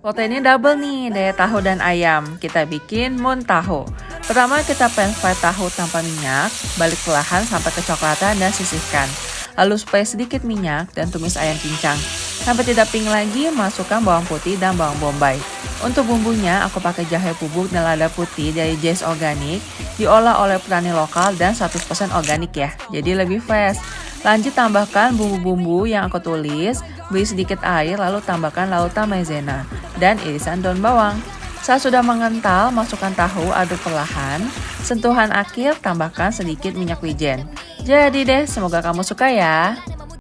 Proteinnya double nih, dari tahu dan ayam. Kita bikin mun tahu. Pertama kita pan fry tahu tanpa minyak, balik perlahan sampai kecoklatan dan sisihkan. Lalu spray sedikit minyak dan tumis ayam cincang. Sampai tidak pink lagi, masukkan bawang putih dan bawang bombay. Untuk bumbunya, aku pakai jahe bubuk dan lada putih dari Jais Organik, diolah oleh petani lokal dan 100% organik ya, jadi lebih fresh. Lanjut tambahkan bumbu-bumbu yang aku tulis, beri sedikit air lalu tambahkan lautan maizena dan irisan daun bawang. Saat sudah mengental, masukkan tahu, aduk perlahan. Sentuhan akhir, tambahkan sedikit minyak wijen. Jadi deh, semoga kamu suka ya.